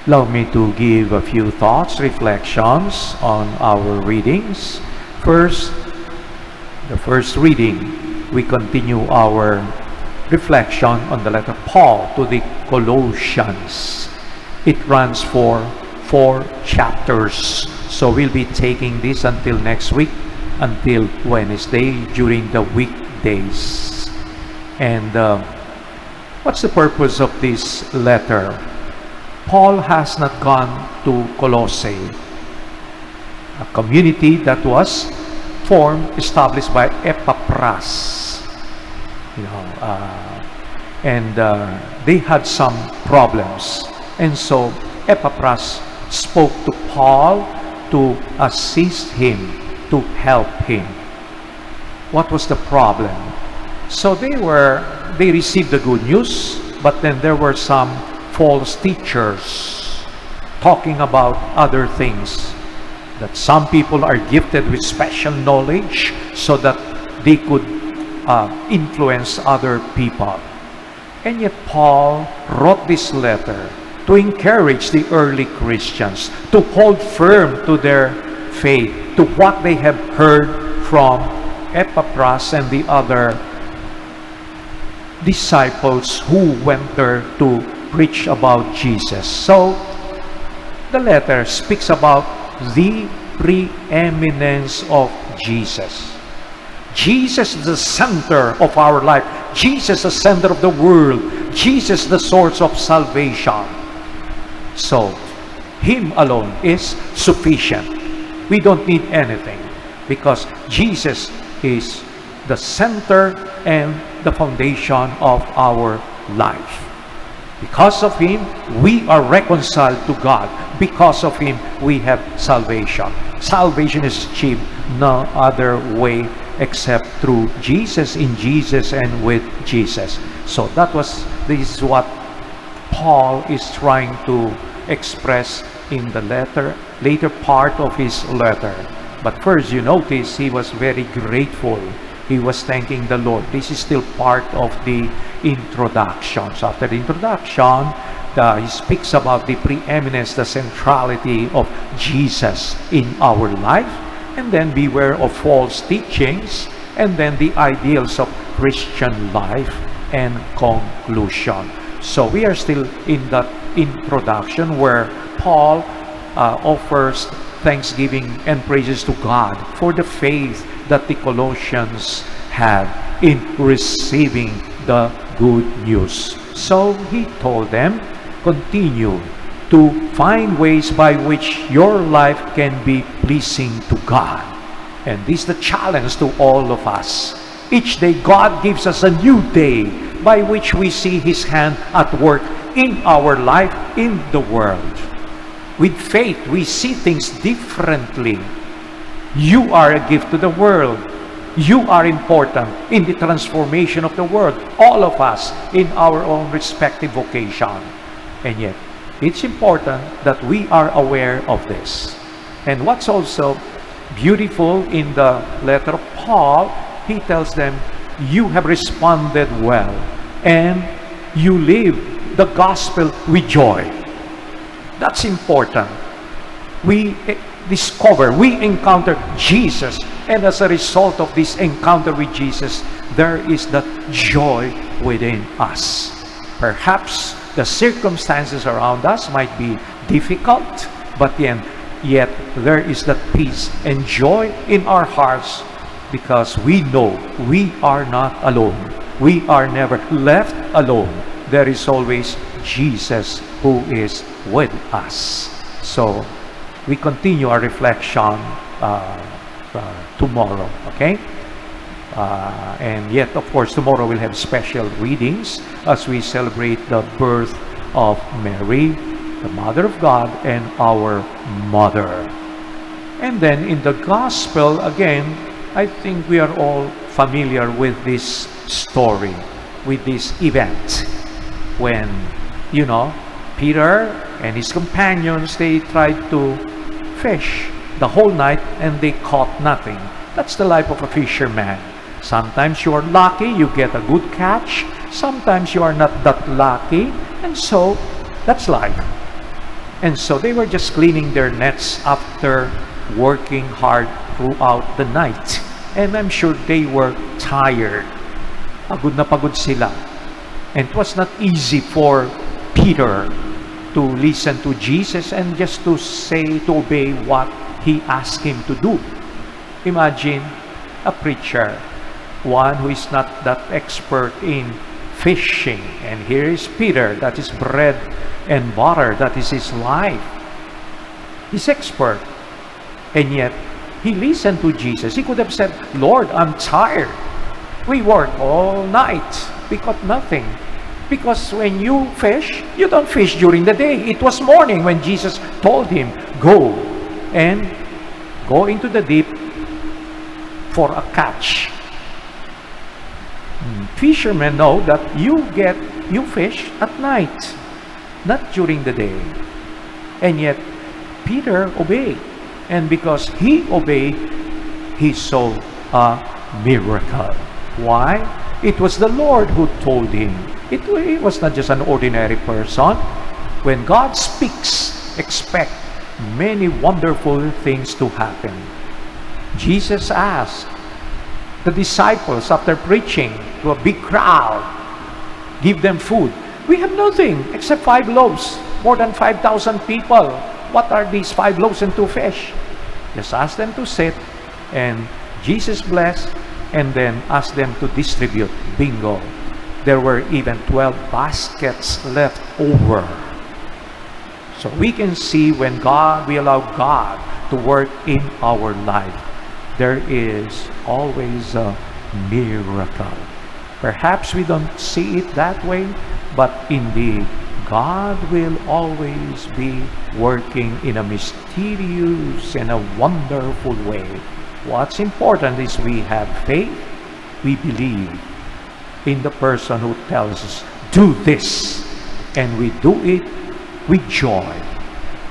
Allow me to give a few thoughts, reflections on our readings. First, the first reading, we continue our reflection on the letter Paul to the Colossians. It runs for 4 chapters. So we'll be taking this until next week, until Wednesday during the weekdays. And what's the purpose of this letter? Paul has not gone to Colossae, a community that was established by Epaphras. They had some problems. And so Epaphras spoke to Paul to assist him, to help him. What was the problem? So they received the good news, but then there were some false teachers talking about other things, that some people are gifted with special knowledge so that they could influence other people. And yet Paul wrote this letter to encourage the early Christians to hold firm to their faith, to what they have heard from Epaphras and the other disciples who went there to preach about Jesus. So the letter speaks about the preeminence of Jesus. Jesus is the center of our life. Jesus the center of the world. Jesus the source of salvation. So Him alone is sufficient. We don't need anything because Jesus is the center and the foundation of our life. Because of Him, we are reconciled to God. Because of Him, we have salvation. Salvation is achieved no other way except through Jesus, in Jesus, and with Jesus. So this is what Paul is trying to express in the later part of his letter. But first, you notice he was very grateful. He was thanking the Lord. This is still part of the introduction. So after the introduction, he speaks about the preeminence, the centrality of Jesus in our life, and then beware of false teachings, and then the ideals of Christian life and conclusion. So we are still in that introduction where Paul offers thanksgiving and praises to God for the faith that the Colossians had in receiving the good news. So he told them, continue to find ways by which your life can be pleasing to God. And this is the challenge to all of us. Each day God gives us a new day by which we see His hand at work in our life, in the world. With faith, we see things differently. You are a gift to the world. You are important in the transformation of the world. All of us in our own respective vocation. And yet, it's important that we are aware of this. And what's also beautiful in the letter of Paul, he tells them, you have responded well and you live the gospel with joy. That's important. We encounter Jesus, and as a result of this encounter with Jesus, there is that joy within us. Perhaps the circumstances around us might be difficult, but yet there is that peace and joy in our hearts because we know we are not alone. We are never left alone. There is always Jesus who is with us. So we continue our reflection tomorrow, okay? And yet, of course, tomorrow we'll have special readings as we celebrate the birth of Mary, the Mother of God, and our Mother. And then in the Gospel, again, I think we are all familiar with this story, with this event, when, Peter and his companions, they tried to fish the whole night and they caught nothing. That's the life of a fisherman. Sometimes you are lucky, you get a good catch. Sometimes you are not that lucky. And so, that's life. And so they were just cleaning their nets after working hard throughout the night. And I'm sure they were tired. Pagod na pagod sila. And it was not easy for Peter to listen to Jesus and just to obey what he asked him to do. Imagine a preacher, one who is not that expert in fishing. And here is Peter, that is bread and butter, that is his life. He's expert. And yet, he listened to Jesus. He could have said, Lord, I'm tired. We worked all night. We caught nothing. Because when you fish, you don't fish during the day. It was morning when Jesus told him, go and go into the deep for a catch. Fishermen know that you fish at night, not during the day. And yet, Peter obeyed. And because he obeyed, he saw a miracle. Why? It was the Lord who told him. It was not just an ordinary person. When God speaks, expect many wonderful things to happen. Jesus asked the disciples after preaching to a big crowd, give them food. We have nothing except 5 loaves, more than 5,000 people. What are these 5 loaves and 2 fish? Just ask them to sit, and Jesus blessed, and then asked them to distribute. Bingo. There were even 12 baskets left over. So we can see when we allow God to work in our life, there is always a miracle. Perhaps we don't see it that way, but indeed, God will always be working in a mysterious and a wonderful way. What's important is we have faith, we believe in the person who tells us, do this, and we do it with joy.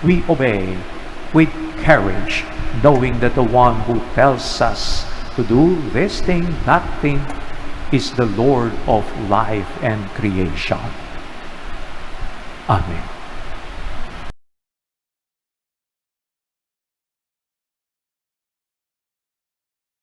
We obey with courage, knowing that the one who tells us to do this thing, that thing, is the Lord of life and creation. Amen.